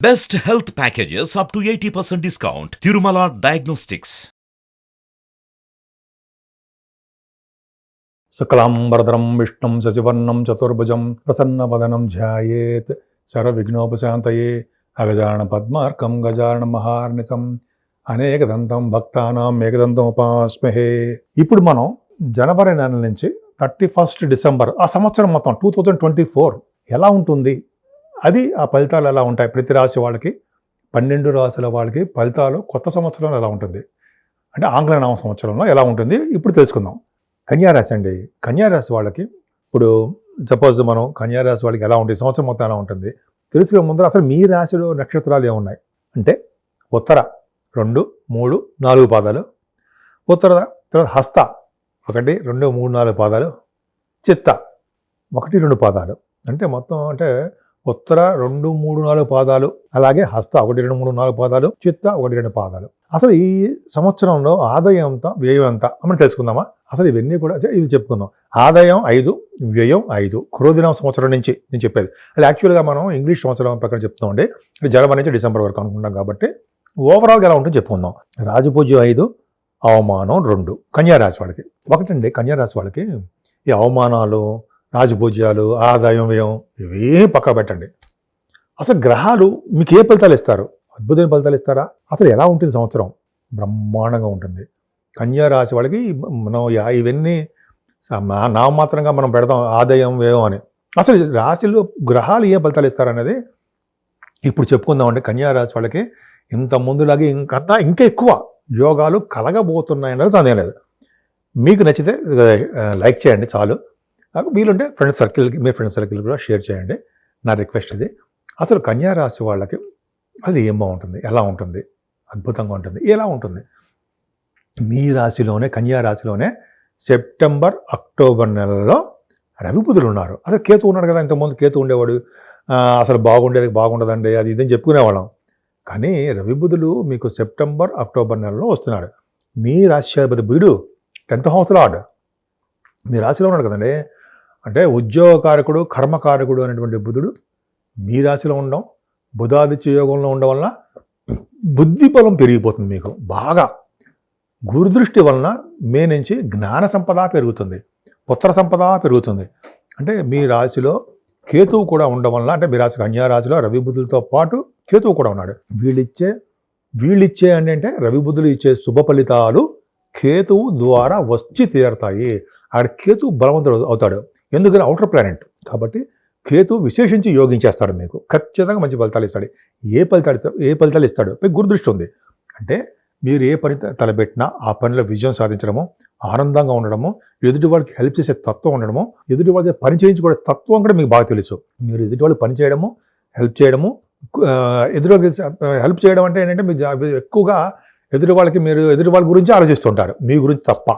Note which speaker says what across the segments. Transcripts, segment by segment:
Speaker 1: Best health packages up to 80% discount. Tirumala Diagnostics.
Speaker 2: శుక్లాంబరధరం విష్ణుం శశివర్ణం చతుర్భుజం ప్రసన్నవదనం ధ్యాయేత్ సర్వవిఘ్నోపశాంతయే అగజానన పద్మార్కం గజానన మహార్నిశం అనేకదంతం భక్తానాం ఏకదంతం ఉపాస్మహే. ఇప్పుడు మనం జనవరి నెల నుంచి 31 డిసెంబర్ ఆ సంవత్సరం మొత్తం 2024 ఎలా ఉంటుంది, అది ఆ ఫలితాలు ఎలా ఉంటాయి, ప్రతి రాశి వాళ్ళకి 12 రాశుల వాళ్ళకి ఫలితాలు కొత్త సంవత్సరంలో ఎలా ఉంటుంది అంటే ఆంగ్ల నామ సంవత్సరంలో ఎలా ఉంటుంది ఇప్పుడు తెలుసుకుందాం. కన్యారాశి అండి. కన్యారాశి వాళ్ళకి ఇప్పుడు సపోజ్ మనం కన్యారాశి వాళ్ళకి ఎలా ఉంటుంది, సంవత్సరం మొత్తం ఎలా ఉంటుంది తెలుసుకునే ముందర అసలు మీ రాశిలో నక్షత్రాలు ఏమున్నాయి అంటే ఉత్తర 2, 3, 4 పాదాలు, ఉత్తర తర్వాత హస్త 1, 2, 3, 4 పాదాలు, చిత్త 1, 2 పాదాలు, అంటే మొత్తం అంటే ఉత్తర 2, 3, 4 పాదాలు, అలాగే హస్త 1, 2, 3, 4 పాదాలు, చిత్త 1, 2 పాదాలు. అసలు ఈ సంవత్సరంలో ఆదాయం ఎంత, వ్యయం ఎంత మనం తెలుసుకుందామా? అసలు ఇవన్నీ కూడా ఇది చెప్పుకుందాం. ఆదాయం 5, వ్యయం 5, క్రోధినామ సంవత్సరం నుంచి నేను చెప్పేది. అది యాక్చువల్గా మనం ఇంగ్లీష్ సంవత్సరం ప్రకారం చెప్తామండి. జనవరి నుంచి డిసెంబర్ వరకు అనుకుంటాం కాబట్టి ఓవరాల్గా ఎలా ఉంటుందో చెప్పుకుందాం. రాజపూజ్యం 5, అవమానం 2 కన్యారాశి వాళ్ళకి. ఒకటండి, కన్యారాశి వాళ్ళకి ఈ అవమానాలు, రాజపూజ్యాలు, ఆదాయం, వ్యయం ఇవే పక్కా పెట్టండి. అసలు గ్రహాలు మీకు ఏ ఫలితాలు ఇస్తారు? అద్భుతమైన ఫలితాలు ఇస్తారా? అసలు ఎలా ఉంటుంది సంవత్సరం? బ్రహ్మాండంగా ఉంటుంది. కన్యారాశి వాళ్ళకి మనం ఇవన్నీ నామమాత్రంగా మనం పెడతాం ఆదాయం, వ్యయం అని. అసలు రాశిలో గ్రహాలు ఏ ఫలితాలు ఇస్తారనేది ఇప్పుడు చెప్పుకుందామండి. కన్యారాశి వాళ్ళకి ఇంత ముందులాగే ఇంకా ఎక్కువ యోగాలు కలగబోతున్నాయన్నది సందేహం లేదు. మీకు నచ్చితే లైక్ చేయండి చాలు. వీలుంటే మీ ఫ్రెండ్స్ సర్కిల్ కూడా షేర్ చేయండి. నా రిక్వెస్ట్ ఇది. అసలు కన్యారాశి వాళ్ళకి అది ఏం బాగుంటుంది, ఎలా ఉంటుంది? అద్భుతంగా ఉంటుంది. ఎలా ఉంటుంది? మీ రాశిలోనే, కన్యారాశిలోనే సెప్టెంబర్, అక్టోబర్ నెలలో రవి బుధులు ఉన్నారు. అసలు కేతు ఉన్నాడు కదా, ఇంతకుముందు కేతు ఉండేవాడు. అసలు బాగుండదండి అది ఇదని చెప్పుకునేవాళ్ళం. కానీ రవి బుధులు మీకు సెప్టెంబర్, అక్టోబర్ నెలలో వస్తున్నాడు. మీ రాశ్యాధిపతి బుధుడు 10th హౌస్ లార్డ్ మీ రాశిలో ఉన్నాడు కదండి. అంటే ఉద్యోగకారకుడు, కర్మకారకుడు అనేటువంటి బుధుడు మీ రాశిలో ఉండడం, బుధాదిత్య యోగంలో ఉండడం వలన బుద్ధి బలం పెరిగిపోతుంది. మీకు బాగా గురుదృష్టి వలన మే నుంచి జ్ఞాన సంపద పెరుగుతుంది, పుత్ర సంపద పెరుగుతుంది. అంటే మీ రాశిలో కేతువు కూడా ఉండడం వలన, అంటే మీ రాశి కన్యారాశిలో రవి బుధులతో పాటు కేతువు కూడా ఉన్నాడు. వీళ్ళిచ్చే అంటే రవి బుధులు ఇచ్చే శుభ ఫలితాలు కేతువు ద్వారా వచ్చి తీరుతాయి. ఆడ కేతువు బలవంతుడు అవుతాడు. ఎందుకని అవుటర్ ప్లానెట్ కాబట్టి కేతు విశేషించి యోగించేస్తాడు. మీకు ఖచ్చితంగా మంచి ఫలితాలు ఇస్తాడు. ఏ ఫలితాలు ఇస్తాడు? గురుదృష్టి ఉంది అంటే మీరు ఏ పని తలపెట్టినా ఆ పనిలో విజయం సాధించడము, ఆనందంగా ఉండడము, ఎదుటి వాళ్ళకి హెల్ప్ చేసే తత్వం ఉండడము, ఎదుటి వాళ్ళకి పని చేయించుకునే తత్వం కూడా మీకు బాగా తెలుసు. మీరు ఎదుటి వాళ్ళు పని చేయడము, హెల్ప్ చేయడము, ఎదుటి వాళ్ళకి హెల్ప్ చేయడం అంటే ఏంటంటే మీరు ఎక్కువగా ఎదుటి వాళ్ళ గురించి ఆలోచిస్తుంటారు, మీ గురించి తప్ప.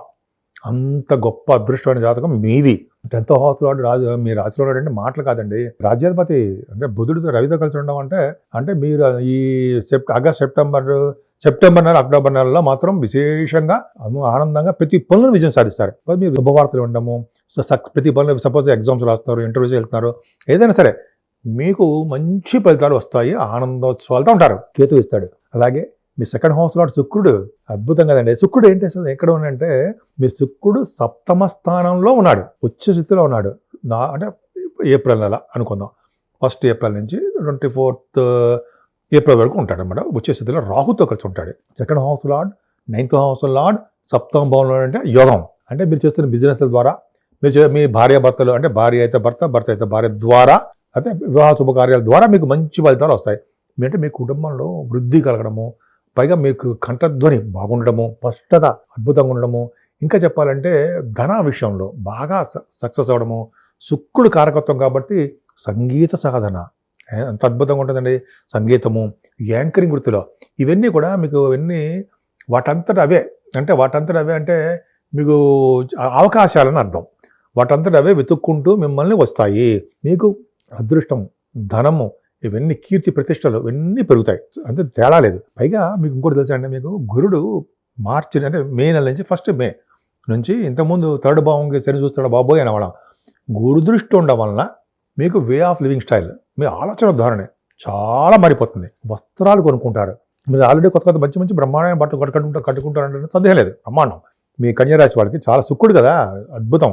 Speaker 2: అంత గొప్ప అదృష్టమైన జాతకం మీది. 10th హౌస్ లార్డ్ మీ రాశిలో అంటే మాటలు కాదండి. రాజ్యాధిపతి అంటే బుధుడితో రవితో కలిసి ఉండడం అంటే మీరు ఈ ఆగస్ట్, సెప్టెంబర్ నెల, అక్టోబర్ నెలలో మాత్రం విశేషంగా ఆనందంగా ప్రతి పనులను విజయం సాధిస్తారు. మీరు శుభవార్తలు ఉండడము, ప్రతి పనులు, సపోజ్ ఎగ్జామ్స్ రాస్తున్నారు, ఇంటర్వ్యూస్ వెళ్తున్నారు, ఏదైనా సరే మీకు మంచి ఫలితాలు వస్తాయి, ఆనందోత్సవాలతో ఉంటారు. కేతు ఇస్తాడు. అలాగే మీ 2nd హౌస్ లార్డ్ శుక్రుడు అద్భుతం కదండి. శుక్రుడు ఏంటి అసలు ఎక్కడ ఉన్నాడంటే మీ శుక్రుడు 7వ స్థానంలో ఉన్నాడు, ఉచ్చ స్థితిలో ఉన్నాడు. అంటే ఏప్రిల్ నెల అనుకుందాం, 1st ఏప్రిల్ నుంచి 24th ఏప్రిల్ వరకు ఉంటాడు అనమాట. ఉచ్చ స్థితిలో రాహుతో కలిసి ఉంటాడు. 2nd house lord, 9th house lord 7వ భావంలో అంటే యోగం. అంటే మీరు చేస్తున్న బిజినెస్ల ద్వారా, మీ భార్యాభర్తలు అంటే భార్య అయితే భర్త, భర్త అయితే భార్య ద్వారా, అయితే వివాహ శుభకార్యాల ద్వారా మీకు మంచి ఫలితాలు వస్తాయి. అంటే మీ కుటుంబంలో వృద్ధి కలగడము, పైగా మీకు కంఠధ్వని బాగుండడము, స్పష్టత అద్భుతంగా ఉండడము, ఇంకా చెప్పాలంటే ధన విషయంలో బాగా సక్సెస్ అవ్వడము. శుక్రుడు కారకత్వం కాబట్టి సంగీత సాధన ఎంత అద్భుతంగా ఉంటుందండి. సంగీతము, యాంకరింగ్ వృత్తిలో ఇవన్నీ కూడా మీకు వాటంతట అవే అంటే మీకు అవకాశాలని అర్థం. వాటంతట అవే వెతుక్కుంటూ మిమ్మల్ని వస్తాయి. మీకు అదృష్టం, ధనము, ఇవన్నీ కీర్తి ప్రతిష్టలు ఇవన్నీ పెరుగుతాయి. అంటే తేడా లేదు. పైగా మీకు ఇంకోటి తెలుసా అండి, మీకు గురుడు మార్చి అంటే మే నెల నుంచి 1st మే నుంచి ఇంతకుముందు 3rd భావంకి సరి చూస్తాడు బాబోయ్ అనవడం. గురుదృష్టి ఉండడం వలన మీకు వే ఆఫ్ లివింగ్ స్టైల్, మీ ఆలోచన ధోరణి చాలా మారిపోతుంది. వస్త్రాలు కొనుక్కుంటారు. మీరు ఆల్రెడీ కొత్త కొత్త మంచి మంచి బ్రహ్మాండమైన బట్టలు కట్టుకుంటారంటే సందేహం లేదు. బ్రహ్మాండం. మీ కన్యరాశి వాళ్ళకి చాలా సుక్కుడు కదా, అద్భుతం.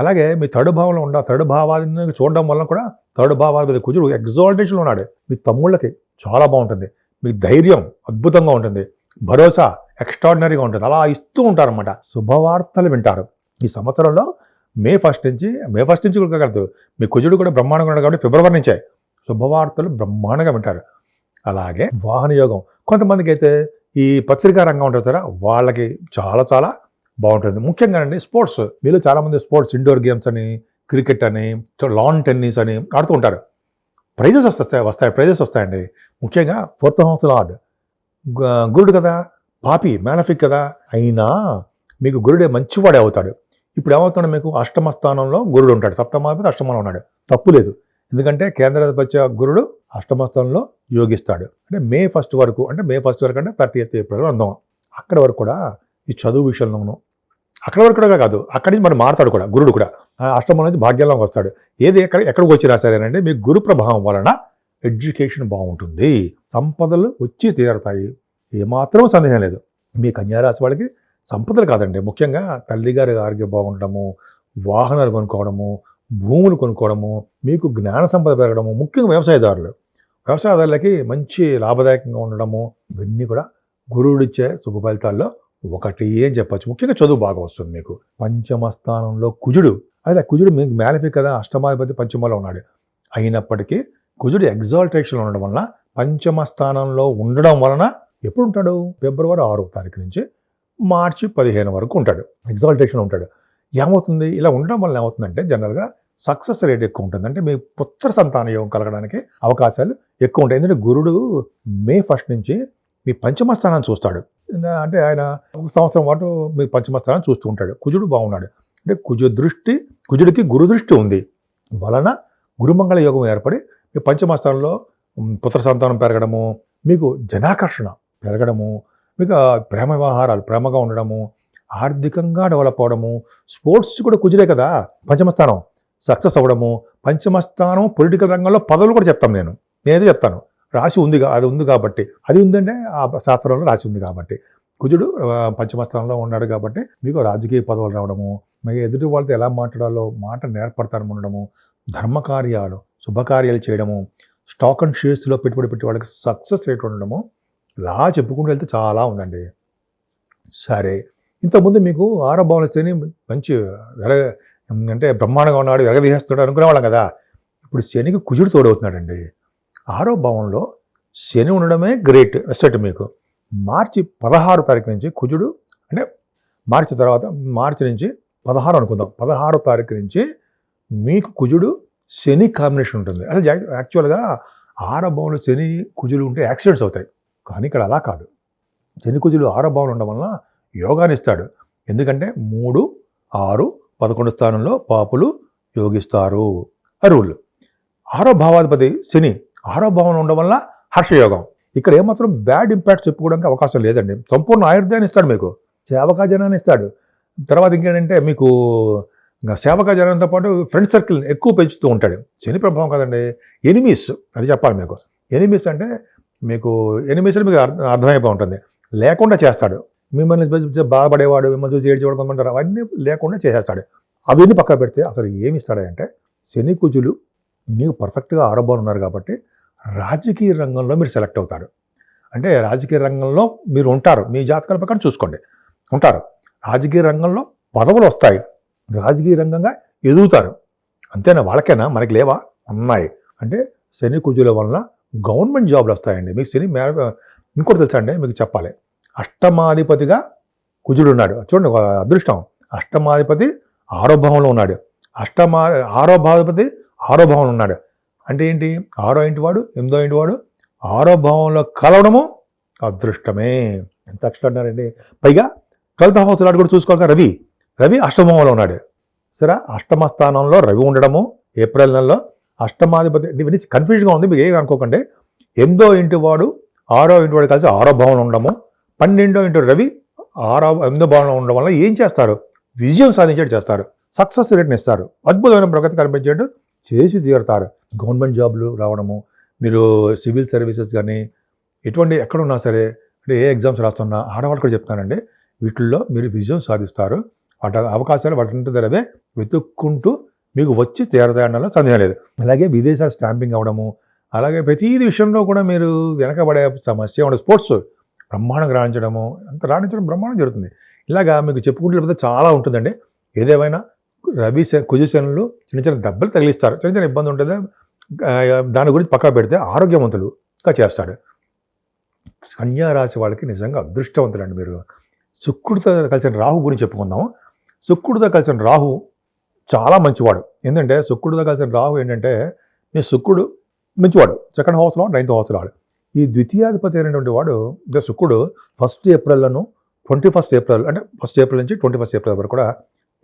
Speaker 2: అలాగే మీ థర్డ్ భావంలో థర్డ్ భావాన్ని చూడడం వల్ల కూడా థర్డ్ భావాధిపతి కుజుడు ఎగ్జాల్టేషన్లో ఉన్నాడు. మీ తమ్ముళ్ళకి చాలా బాగుంటుంది. మీ ధైర్యం అద్భుతంగా ఉంటుంది. భరోసా ఎక్స్ట్రాడినరీగా ఉంటుంది. అలా ఇస్తూ ఉంటారన్నమాట. శుభవార్తలు వింటారు. ఈ సంవత్సరంలో మే ఫస్ట్ నుంచి కూడా కాదు, మీ కుజుడు కూడా బ్రహ్మాండంగా ఉన్నాడు కాబట్టి ఫిబ్రవరి నుంచే శుభవార్తలు బ్రహ్మాండంగా వింటారు. అలాగే వాహన యోగం. కొంతమందికి అయితే ఈ పత్రికా రంగం ఉంటుంది కదా, వాళ్ళకి చాలా చాలా బాగుంటుంది. ముఖ్యంగా అండి స్పోర్ట్స్, మీలో చాలామంది స్పోర్ట్స్, ఇండోర్ గేమ్స్ అని, క్రికెట్ అని, లాన్ టెన్నిస్ అని ఆడుతూ ఉంటారు. ప్రైజెస్ వస్తాయండి. ముఖ్యంగా 4th house లార్డ్ గురుడు కదా, పాపి మ్యాలఫిక్ కదా, అయినా మీకు గురుడే మంచివాడే అవుతాడు. ఇప్పుడు ఏమవుతున్నాడు, మీకు అష్టమ స్థానంలో గురుడు ఉంటాడు. సప్తమాధిపతి అష్టమంలో ఉన్నాడు. తప్పు లేదు, ఎందుకంటే కేంద్రాధిపత్య గురుడు అష్టమ స్థానంలో యోగిస్తాడు. అంటే మే ఫస్ట్ వరకు అంటే 30th ఏప్రిల్ అందాం. అక్కడి వరకు కూడా ఈ చదువు విషయంలోనూ, అక్కడి వరకు కూడా కాదు, అక్కడి నుంచి మనం మారుతాడు కూడా గురుడు కూడా. అష్టమం నుంచి భాగ్యంలోకి వస్తాడు. ఏది ఎక్కడికి వచ్చినా సరేనండి, మీ గురు ప్రభావం వలన ఎడ్యుకేషన్ బాగుంటుంది. సంపదలు వచ్చి తీరుతాయి, ఏమాత్రం సందేహం లేదు. మీ కన్యారాశి వాళ్ళకి సంపదలు కాదండి, ముఖ్యంగా తల్లిగారి ఆరోగ్యం బాగుండడము, వాహనాలు కొనుక్కోవడము, భూములు కొనుక్కోవడము, మీకు జ్ఞాన సంపద పెరగడము, ముఖ్యంగా వ్యవసాయదారులకి మంచి లాభదాయకంగా ఉండడము, ఇవన్నీ కూడా గురువుడిచ్చే శుభ ఫలితాల్లో ఒకటి అని చెప్పచ్చు. ముఖ్యంగా చదువు బాగా వస్తుంది మీకు. పంచమ స్థానంలో కుజుడు, అదే కుజుడు మీకు మ్యాలిఫిక్ కదా, అష్టమాధిపతి పంచమలో ఉన్నాడు. అయినప్పటికీ కుజుడు ఎగ్జాల్టేషన్ ఉండడం వలన, పంచమ స్థానంలో ఉండడం వలన ఎప్పుడు ఉంటాడు, ఫిబ్రవరి 6వ తారీఖు నుంచి మార్చి 15 వరకు ఉంటాడు, ఎగ్జాల్టేషన్ ఉంటాడు. ఏమవుతుంది, ఇలా ఉండడం వల్ల ఏమవుతుందంటే జనరల్గా సక్సెస్ రేట్ ఎక్కువ ఉంటుంది. అంటే మీ పుత్ర సంతాన యోగం కలగడానికి అవకాశాలు ఎక్కువ ఉంటాయి. ఎందుకంటే గురుడు మే 1 నుంచి మీ పంచమ స్థానాన్ని చూస్తాడు. అంటే ఆయన ఒక సంవత్సరం పాటు మీ పంచమ స్థానాన్ని చూస్తూ ఉంటాడు. కుజుడు బాగున్నాడు అంటే కుజుడికి గురు దృష్టి ఉంది వలన గురుమంగళ యోగం ఏర్పడి మీ పంచమ స్థానంలో పుత్ర సంతానం పెరగడము, మీకు జనాకర్షణ పెరగడము, మీకు ప్రేమ వ్యవహారాలు ప్రేమగా ఉండడము, ఆర్థికంగా డెవలప్ అవ్వడము, స్పోర్ట్స్ కూడా కుజుడే కదా పంచమ స్థానం, సక్సెస్ అవ్వడము, పంచమ స్థానం పొలిటికల్ రంగంలో పదవులు కూడా చెప్తాను నేనైతే చెప్తాను. రాశి ఉంది, అది ఉంది కాబట్టి, అది ఉందంటే ఆ శాస్త్రంలో రాశి ఉంది కాబట్టి. కుజుడు పంచమ స్థానంలో ఉన్నాడు కాబట్టి మీకు రాజకీయ పదవులు రావడము, మీకు ఎదుటి వాళ్ళతో ఎలా మాట్లాడాలో మాట నేర్పడతాను ఉండడము, ధర్మకార్యాలు శుభకార్యాలు చేయడము, స్టాక్ అండ్ షేర్స్లో పెట్టుబడి పెట్టి వాళ్ళకి సక్సెస్ రేట్ ఉండడము, ఇలా చెప్పుకుంటూ వెళ్తే చాలా ఉందండి. సరే, ఇంతకుముందు మీకు 6వ భావంలో శని మంచి అంటే బ్రహ్మాండంగా ఉన్నాడు, ఎరగదీసేస్తాడు అనుకునేవాళ్ళం కదా. ఇప్పుడు శనికి కుజుడు తోడవుతున్నాడండి. 6వ భావంలో శని ఉండడమే గ్రేట్ అసెట్ మీకు. మార్చి 16వ తారీఖు నుంచి కుజుడు, అంటే మార్చి నుంచి 16 అనుకుందాం, 16వ తారీఖు నుంచి మీకు కుజుడు శని కాంబినేషన్ ఉంటుంది. అసలు యాక్చువల్గా 6వ భావంలో శని కుజులు ఉంటే యాక్సిడెంట్స్ అవుతాయి, కానీ ఇక్కడ అలా కాదు. శని కుజులు 6వ భావంలో ఉండడం వలన యోగాన్ని ఇస్తాడు. ఎందుకంటే 3, 6, 11 స్థానంలో పాపులు యోగిస్తారు రూల్. 6వ భావాధిపతి శని 6వ భావంలో ఉండడం వల్ల హర్షయోగం. ఇక్కడ ఏమాత్రం బ్యాడ్ ఇంపాక్ట్ చెప్పుకోవడానికి అవకాశం లేదండి. సంపూర్ణ ఆయుర్దాన్ని ఇస్తాడు, మీకు సేవకా జనాన్ని ఇస్తాడు. తర్వాత ఇంకేంటంటే మీకు సేవకా జనంతో పాటు ఫ్రెండ్ సర్కిల్ ఎక్కువ పెంచుతూ ఉంటాడు. శని ప్రభావం కదండి. ఎనిమీస్, అది చెప్పాలి మీకు. ఎనిమీస్ అంటే మీకు ఎనిమీస్ మీకు అర్థమైపోయి ఉంటుంది. లేకుండా చేస్తాడు. మిమ్మల్ని బాధపడేవాడు, మిమ్మల్ని చూసి ఏడ్చేవాడు కొంతమంటారు, అవన్నీ లేకుండా చేసేస్తాడు. అవన్నీ పక్కన పెడితే అసలు ఏమి ఇస్తాడంటే శని కుజులు మీకు పర్ఫెక్ట్గా 6వ భావంలో ఉన్నారు కాబట్టి రాజకీయ రంగంలో మీరు సెలెక్ట్ అవుతారు. అంటే రాజకీయ రంగంలో మీరు ఉంటారు, మీ జాతకాల ప్రకారం చూసుకోండి, ఉంటారు. రాజకీయ రంగంలో పదవులు వస్తాయి, రాజకీయ రంగంగా ఎదుగుతారు. అంతేనా? వాళ్ళకైనా మనకి లేవా? ఉన్నాయి. అంటే శని కుజుల వలన గవర్నమెంట్ జాబ్లు వస్తాయండి. మీకు శని ఇంకోటి తెలుసా అండి, మీకు చెప్పాలి. అష్టమాధిపతిగా కుజుడు ఉన్నాడు. చూడండి, అదృష్టం. అష్టమాధిపతి 6వ భావంలో ఉన్నాడు. 6వ భావాధిపతి 6వ భావంలో ఉన్నాడు. అంటే ఏంటి? 6వ ఇంటి వాడు, 8వ ఇంటి వాడు 6వ భావంలో కలవడము అదృష్టమే. ఎంత ఎక్స్ట్రాడినరీ. పైగా 12th house లాడు కూడా చూసుకోవాలి. రవి అష్టమంలో ఉన్నాడు. సరే, అష్టమ స్థానంలో రవి ఉండడము ఏప్రిల్ నెలలో. అష్టమాధిపతి ఇవన్నీ కన్ఫ్యూజ్గా ఉంది, మీకు ఏం అనుకోకండి. 8వ ఇంటి వాడు 6వ ఇంటి వాడు కలిసి 6వ భావంలో ఉండడము, 12వ ఇంటి రవి 8వ భావంలో ఉండడం వల్ల ఏం చేస్తారు? విజయం సాధించేట్టు చేస్తారు, సక్సెస్ రేట్ని ఇస్తారు, అద్భుతమైన ప్రగతి కనిపించేట్టు చేసి తీరుతారు. గవర్నమెంట్ జాబ్లు రావడము, మీరు సివిల్ సర్వీసెస్ కానీ ఎటువంటి ఎక్కడున్నా సరే, అంటే ఏ ఎగ్జామ్స్ రాస్తున్నా ఆడవాళ్ళు కూడా చెప్తానండి, వీటిల్లో మీరు విజయం సాధిస్తారు. అవకాశాలు వాటి ధరవే వెతుక్కుంటూ మీకు వచ్చి తీరదాయడంలో సందేహం లేదు. అలాగే విదేశాలు స్టాంపింగ్ అవ్వడము, అలాగే ప్రతి విషయంలో కూడా మీరు వెనకబడే సమస్య ఉండదు. స్పోర్ట్స్ బ్రహ్మాండంగా రాణించడం బ్రహ్మాండం జరుగుతుంది. ఇలాగా మీకు చెప్పుకుంటూ లేకపోతే చాలా ఉంటుందండి. ఏదేమైనా రవి కుజశనులు చిన్న చిన్న దెబ్బలు తగిలిస్తారు, చిన్న చిన్న ఇబ్బంది ఉంటుంది. దాని గురించి పక్కన పెడితే ఆరోగ్యవంతులుగా చేస్తాడు. కన్యా రాశి వాళ్ళకి నిజంగా అదృష్టవంతులండి మీరు. శుక్రుడితో కలిసిన రాహు గురించి చెప్పుకుందాం. శుక్రుడితో కలిసిన రాహు చాలా మంచివాడు. ఏంటంటే శుక్రుడితో కలిసిన రాహు ఏంటంటే, మీ శుక్రుడు మంచివాడు, 2nd హౌస్లో 9th హౌస్లో వాడు. ఈ ద్వితీయాధిపతి అయినటువంటి వాడు శుక్రుడు 1st ఏప్రిల్లోను 21st ఏప్రిల్, అంటే 1st ఏప్రిల్ నుంచి 21st ఏప్రిల్ వరకు కూడా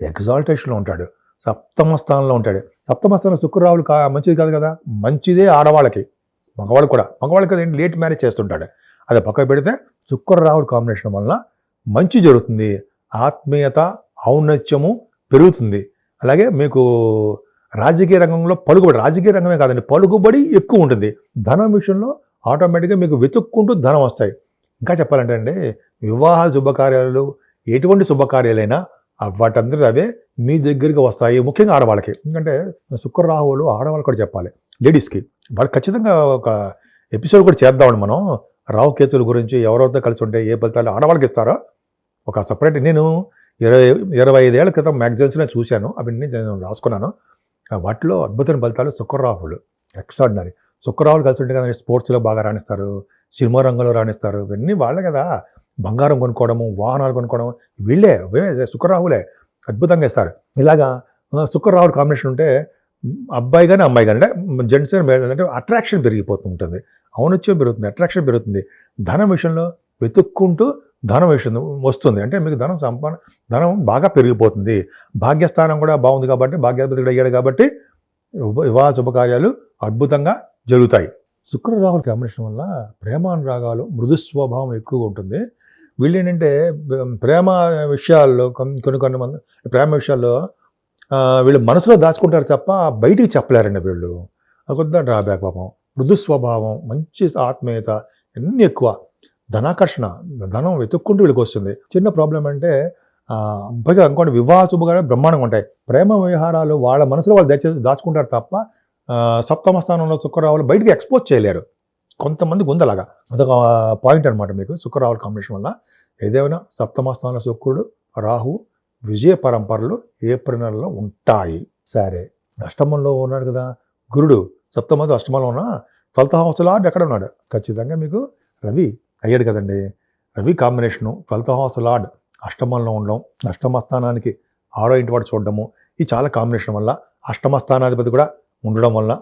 Speaker 2: ఎగ్జాల్టేషన్లో ఉంటాడు, సప్తమ స్థానంలో ఉంటాడు. సప్తమ స్థానంలో శుక్రరావులు మంచిది కాదు కదా, మంచిదే ఆడవాళ్ళకి, మగవాళ్ళకి ఏంటి లేట్ మ్యారేజ్ చేస్తుంటాడు. అది పక్కన పెడితే శుక్రరావుల కాంబినేషన్ వలన మంచి జరుగుతుంది, ఆత్మీయత ఔన్నత్యము పెరుగుతుంది. అలాగే మీకు రాజకీయ రంగంలో రాజకీయ రంగమే కాదండి, పలుకుబడి ఎక్కువ ఉంటుంది. ధనం విషయంలో ఆటోమేటిక్గా మీకు వెతుక్కుంటూ ధనం వస్తాయి. ఇంకా చెప్పాలంటే అండి, వివాహ శుభకార్యాలు, ఎటువంటి శుభకార్యాలైనా వాటందరూ అవే మీ దగ్గరికి వస్తాయి, ముఖ్యంగా ఆడవాళ్ళకి. ఎందుకంటే శుక్రరాహువులు ఆడవాళ్ళు కూడా చెప్పాలి, లేడీస్కి వాళ్ళు ఖచ్చితంగా ఒక ఎపిసోడ్ కూడా చేద్దామండి మనం. రాహుకేతుల గురించి ఎవరెవరితో కలిసి ఉంటే ఏ ఫలితాలు ఆడవాళ్ళకి ఇస్తారో ఒక సపరేట్. నేను 25 ఏళ్ల క్రితం మ్యాగజైన్స్లో చూశాను, అవన్నీ నేను రాసుకున్నాను. వాటిలో అద్భుతమైన ఫలితాలు శుక్రరాహువులు ఎక్స్ట్రాడినరీ. శుక్రరాహులు కలిసి ఉంటే కదండి స్పోర్ట్స్లో బాగా రాణిస్తారు, సినిమా రంగంలో రాణిస్తారు. ఇవన్నీ వాళ్ళే కదా. బంగారం కొనుక్కోవడము, వాహనాలు కొనుక్కోవడం, వీళ్ళే శుక్రరాహులే అద్భుతంగా ఇస్తారు. ఇలాగా శుక్రరాహుల కాంబినేషన్ ఉంటే అబ్బాయి కానీ అమ్మాయి కానీ, అంటే జెంట్స్ అంటే అట్రాక్షన్ పెరిగిపోతూ ఉంటుంది, ఔన్నత్యం పెరుగుతుంది, అట్రాక్షన్ పెరుగుతుంది. ధనం విషయంలో వెతుక్కుంటూ ధనం విషయం వస్తుంది, అంటే మీకు ధనం బాగా పెరిగిపోతుంది. భాగ్యస్థానం కూడా బాగుంది కాబట్టి, భాగ్యాధిపతి అయ్యాడు కాబట్టి వివాహ శుభకార్యాలు అద్భుతంగా జరుగుతాయి. శుక్రరాహుల కాంబినేషన్ వల్ల ప్రేమానురాగాలు, మృదు స్వభావం ఎక్కువగా ఉంటుంది. వీళ్ళు ఏంటంటే ప్రేమ విషయాల్లో కొన్ని మంది ప్రేమ విషయాల్లో వీళ్ళు మనసులో దాచుకుంటారు తప్ప బయటికి చెప్పలేరండి వీళ్ళు. కొద్దిగా డ్రాబ్యాక్ పాపం. మృదు స్వభావం, మంచి ఆత్మీయత అన్నీ ఎక్కువ. ధనాకర్షణ, ధనం వెతుక్కుంటూ వీళ్ళకి వస్తుంది. చిన్న ప్రాబ్లం అంటే పైగా అనుకోండి, వివాహ శుభకార్యాలు బ్రహ్మాండంగా ఉంటాయి. ప్రేమ వ్యవహారాలు వాళ్ళ మనసులో వాళ్ళు దాచుకుంటారు తప్ప సప్తమ స్థానంలో శుక్రరావులు బయటికి ఎక్స్పోజ్ చేయలేరు. కొంతమందికి ఉంది అలాగా. అదొక పాయింట్ అనమాట మీకు శుక్రరావుల కాంబినేషన్ వల్ల. ఏదేమైనా సప్తమ స్థానంలో శుక్రుడు, రాహు విజయ పరంపరలు ఏప్రిల్ నెలలో ఉంటాయి. సరే, అష్టమంలో ఉన్నాడు కదా గురుడు, సప్తమంది అష్టమంలో ఉన్న 12th హౌస్లో ఎక్కడ ఉన్నాడు? ఖచ్చితంగా మీకు రవి అయ్యాడు కదండి. Ravi combination 12th house lord అష్టమంలో ఉండడం, అష్టమ స్థానానికి 6వ ఇంటి వాడు చూడడము, ఈ చాలా కాంబినేషన్ వల్ల అష్టమ స్థానాధిపతి కూడా ఉండడం వల్ల,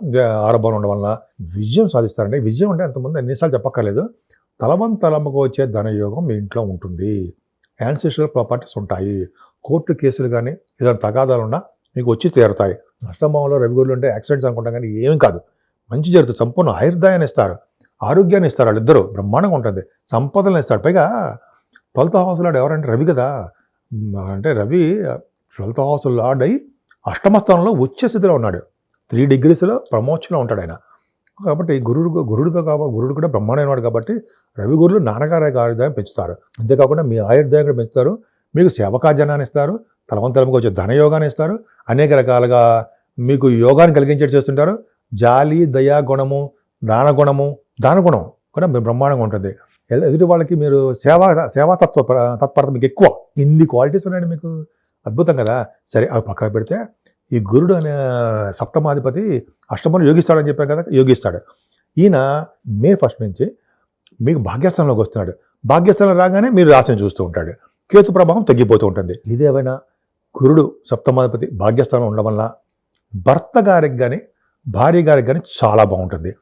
Speaker 2: 6వ భావం ఉండడం వల్ల విజయం సాధిస్తారండి. విజయం అంటే అంతమంది ఎన్నిసార్లు చెప్పక్కర్లేదు. తలముకు వచ్చే ధనయోగం మీ ఇంట్లో ఉంటుంది. యాన్సిస్ట్రల్ ప్రాపర్టీస్ ఉంటాయి. కోర్టు కేసులు కానీ ఏదైనా తగాదాలు ఉన్నా మీకు వచ్చి తీరుతాయి. అష్టమంలో రవి గురులు అంటే యాక్సిడెంట్స్ అనుకుంటాం కానీ ఏం కాదు, మంచి జరుగుతుంది. సంపూర్ణ ఆయుర్దాయాన్ని ఇస్తారు, ఆరోగ్యాన్ని ఇస్తారు. వాళ్ళిద్దరూ బ్రహ్మాండంగా ఉంటుంది, సంపదలను ఇస్తాడు. పైగా 12th హౌస్ లార్డ్ ఎవరంటే రవి కదా. అంటే రవి 12th హౌస్ లార్డ్ అయి అష్టమ స్థానంలో వచ్చే స్థితిలో ఉన్నాడు. 3 degreesలో ప్రమోషన్లో ఉంటాడు ఆయన. కాబట్టి గురుడు కూడా బ్రహ్మాండమైన వాడు కాబట్టి రవి గురులు నాన్నగారి ఆయుర్దాయం పెంచుతారు. అంతేకాకుండా మీ ఆయుర్దాయం కూడా పెంచుతారు, మీకు సేవకాజనాన్ని ఇస్తారు, తలవంతలకు వచ్చే ధనయోగాన్ని ఇస్తారు, అనేక రకాలుగా మీకు యోగాన్ని కలిగించేట్టు చేస్తుంటారు. జాలి, దయా గుణము, దానగుణం కూడా బ్రహ్మాండంగా ఉంటుంది. ఎదుటి వాళ్ళకి మీరు తత్పరత మీకు ఎక్కువ. ఇన్ని క్వాలిటీస్ ఉన్నాయండి మీకు, అద్భుతం కదా. సరే, అవి పక్కన పెడితే ఈ గురుడు అనే సప్తమాధిపతి అష్టమంలో యోగిస్తాడని చెప్పారు కదా, యోగిస్తాడు. ఈయన మే 1st నుంచి మీకు భాగ్యస్థానంలోకి వస్తున్నాడు. భాగ్యస్థానం రాగానే మీరు రాశిని చూస్తూ ఉంటాడు. కేతు ప్రభావం తగ్గిపోతూ ఉంటుంది. ఇదేమైనా గురుడు సప్తమాధిపతి భాగ్యస్థానం ఉండడం వల్ల భర్త గారికి కానీ భార్య గారికి కానీ చాలా బాగుంటుంది.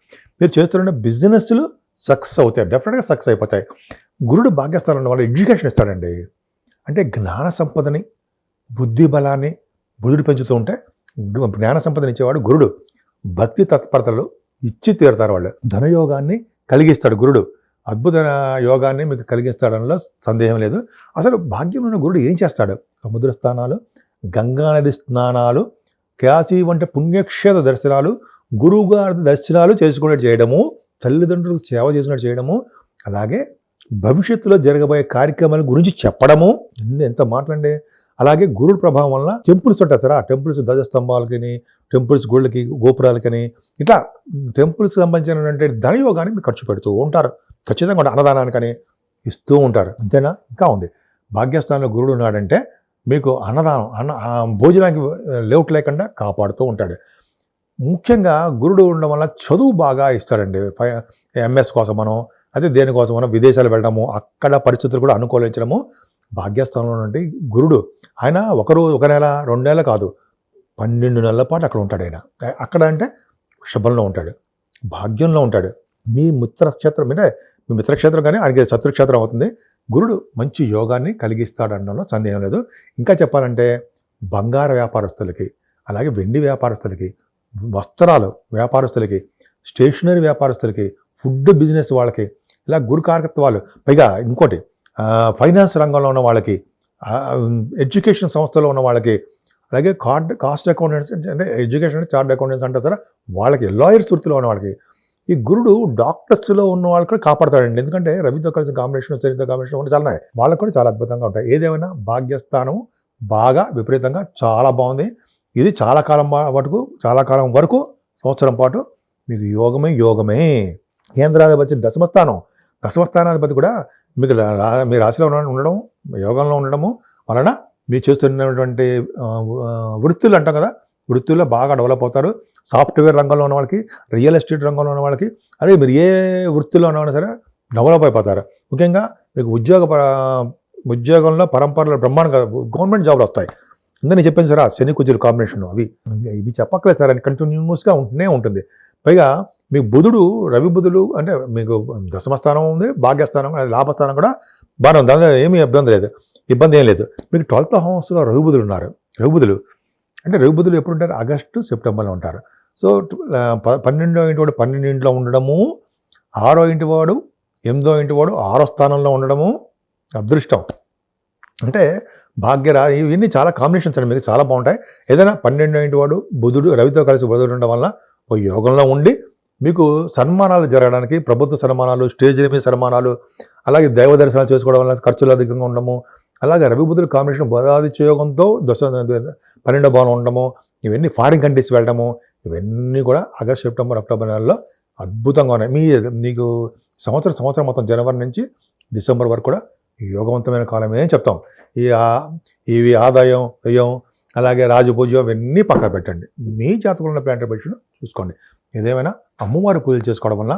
Speaker 2: మీరు చేస్తున్న బిజినెస్లు సక్సెస్ అవుతాయి, డెఫినెట్గా సక్సెస్ అయిపోతాయి. గురుడు భాగ్యస్థానం ఉన్న వాళ్ళు ఎడ్యుకేషన్ ఇస్తాడండి. అంటే జ్ఞాన సంపదని, బుద్ధి బలాన్ని బుధుడు పెంచుతూ ఉంటే జ్ఞాన సంపదను ఇచ్చేవాడు గురుడు. భక్తి తత్పరతలు ఇచ్చి తీరుతారు వాళ్ళు. ధనయోగాన్ని కలిగిస్తాడు గురుడు, అద్భుత యోగాన్ని మీకు కలిగిస్తాడనలో సందేహం లేదు. అసలు భాగ్యంలో ఉన్న గురుడు ఏం చేస్తాడు? సముద్ర స్థానాలు, గంగానది స్నానాలు, కాశీ వంటి పుణ్యక్షేత్ర దర్శనాలు, గురువుగారి దర్శనాలు చేసుకునేట్టు చేయడము, తల్లిదండ్రులకు సేవ చేసినట్టు చేయడము, అలాగే భవిష్యత్తులో జరగబోయే కార్యక్రమాల గురించి చెప్పడము, ఎంత మాట్లాడండి. అలాగే గురుడు ప్రభావం వల్ల టెంపుల్స్ ఉంటాయి సార్, ఆ టెంపుల్స్ ధ్వజస్తంభాలకని, టెంపుల్స్ గుళ్ళకి, గోపురాలకని, ఇట్లా టెంపుల్స్కి సంబంధించినటువంటి ధనయోగాన్ని మీకు ఖర్చు పెడుతూ ఉంటారు. ఖచ్చితంగా అన్నదానానికని ఇస్తూ ఉంటారు. అంతేనా? ఇంకా ఉంది. భాగ్యస్థానంలో గురుడు ఉన్నాడంటే మీకు అన్నదానం భోజనానికి లేవుట్ లేకుండా కాపాడుతూ ఉంటాడు. ముఖ్యంగా గురుడు ఉండడం వల్ల చదువు బాగా ఇస్తాడండి. ఎంఎస్ కోసమనో అదే దేనికోసమనో విదేశాలు వెళ్ళడము, అక్కడ పరిస్థితులు కూడా అనుకూలించడము. భాగ్యస్థానంలో నుండి గురుడు ఆయన ఒక నెల 2 నెలలు కాదు, 12 నెలల పాటు అక్కడ ఉంటాడు. ఆయన అక్కడ అంటే శుభంలో ఉంటాడు, భాగ్యంలో ఉంటాడు. మీ మిత్రక్షేత్రం అంటే మీ మిత్రక్షేత్రం కానీ ఆయనకి శత్రుక్షేత్రం అవుతుంది. గురుడు మంచి యోగాన్ని కలిగిస్తాడనడంలో సందేహం లేదు. ఇంకా చెప్పాలంటే బంగార వ్యాపారస్తులకి, అలాగే వెండి వ్యాపారస్తులకి, వస్త్రాలు వ్యాపారస్తులకి, స్టేషనరీ వ్యాపారస్తులకి, ఫుడ్ బిజినెస్ వాళ్ళకి, ఇలా గురు కారకత్వాలు, పైగా ఇంకోటి ఫైనాన్స్ రంగంలో ఉన్న వాళ్ళకి, ఎడ్యుకేషన్ సంస్థలో ఉన్న వాళ్ళకి, అలాగే కాస్ట్ అకౌంటెంట్స్ అంటే ఎడ్యుకేషన్ చార్ట్ అకౌంటెంట్స్ అంటారు సార్, వాళ్ళకి, లాయర్స్ వృత్తిలో ఉన్న వాళ్ళకి, ఈ గురుడు డాక్టర్స్లో ఉన్న వాళ్ళకి కూడా కాపాడతాడండి. ఎందుకంటే రవితో కలిసి కాంబినేషన్, చరిత్ర కాంబినేషన్ కూడా చాలా వాళ్ళకి కూడా చాలా అద్భుతంగా ఉంటాయి. ఏదేమైనా భాగ్యస్థానం బాగా విపరీతంగా చాలా బాగుంది. ఇది చాలా కాలం వరకు సంవత్సరం పాటు మీకు యోగమే. కేంద్రాధిపతి దశమస్థానాధిపతి కూడా మీకు మీ రాశిలో ఉండడం, యోగంలో ఉండడము వలన మీరు చేస్తున్నటువంటి వృత్తులు అంటాం కదా, వృత్తుల్లో బాగా డెవలప్ అవుతారు. సాఫ్ట్వేర్ రంగంలో ఉన్న వాళ్ళకి, రియల్ ఎస్టేట్ రంగంలో ఉన్న వాళ్ళకి, అదే మీరు ఏ వృత్తిలో ఉన్నా సరే డెవలప్ అయిపోతారు. ముఖ్యంగా మీకు ఉద్యోగంలో పరంపరలో బ్రహ్మాండంగా గవర్నమెంట్ జాబ్లు వస్తాయి. నేను చెప్పాను సార్, శని కుజులు కాంబినేషన్ ఇవి చెప్పక్కలేదు సార్, అని కంటిన్యూస్గా ఉంటూనే ఉంటుంది. పైగా మీకు రవి బుధుడు అంటే మీకు దశమస్థానం ఉంది, భాగ్యస్థానం, లాభస్థానం కూడా బాగానే ఉంది. దానిలో ఏమీ ఇబ్బంది ఏం లేదు. మీకు 12th హౌస్లో రవి బుధులు ఉన్నారు. రవి బుధులు ఎప్పుడు ఉంటారు? ఆగస్టు, సెప్టెంబర్లో ఉంటారు. సో 12వ ఇంటి వాడు 12 ఇంట్లో ఉండడము, 6వ ఇంటి వాడు 8వ ఇంటి వాడు 6వ స్థానంలో ఉండడము అదృష్టం. అంటే ఇవన్నీ చాలా కాంబినేషన్స్ అండి, మీకు చాలా బాగుంటాయి. ఏదైనా 12వ ఇంటి వాడు రవితో కలిసి బుధుడు ఉండడం వల్ల ఓ యోగంలో ఉండి మీకు సన్మానాలు జరగడానికి, ప్రభుత్వ సన్మానాలు, స్టేజ్ మీద సన్మానాలు, అలాగే దైవ దర్శనాలు చేసుకోవడం వల్ల ఖర్చులు అధికంగా ఉండడము, అలాగే రవి బుధుల కాంబినేషన్ బుధాదిత్య యోగంతో 12వ భావం ఉండడము, ఇవన్నీ ఫారిన్ కంట్రీస్ వెళ్ళడము, ఇవన్నీ కూడా ఆగస్ట్, సెప్టెంబర్, అక్టోబర్ నెలలో అద్భుతంగా ఉన్నాయి. మీకు సంవత్సరం మొత్తం జనవరి నుంచి డిసెంబర్ వరకు కూడా యోగవంతమైన కాలమే చెప్తాం. ఇవి ఆదాయం, వ్యయం, అలాగే రాజపూజ్యం ఇవన్నీ పక్కన పెట్టండి. మీ జాతకంలో ఉన్న ప్లానెటరీ పొజిషన్ చూసుకోండి. ఏదేమైనా అమ్మవారి పూజలు చేసుకోవడం వల్ల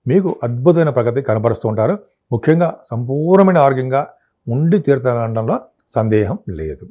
Speaker 2: మీకు అద్భుతమైన ప్రగతి కనబరుస్తూ ఉంటారు. ముఖ్యంగా సంపూర్ణమైన ఆరోగ్యంగా ఉండి తీరుతానడంలో సందేహం లేదు.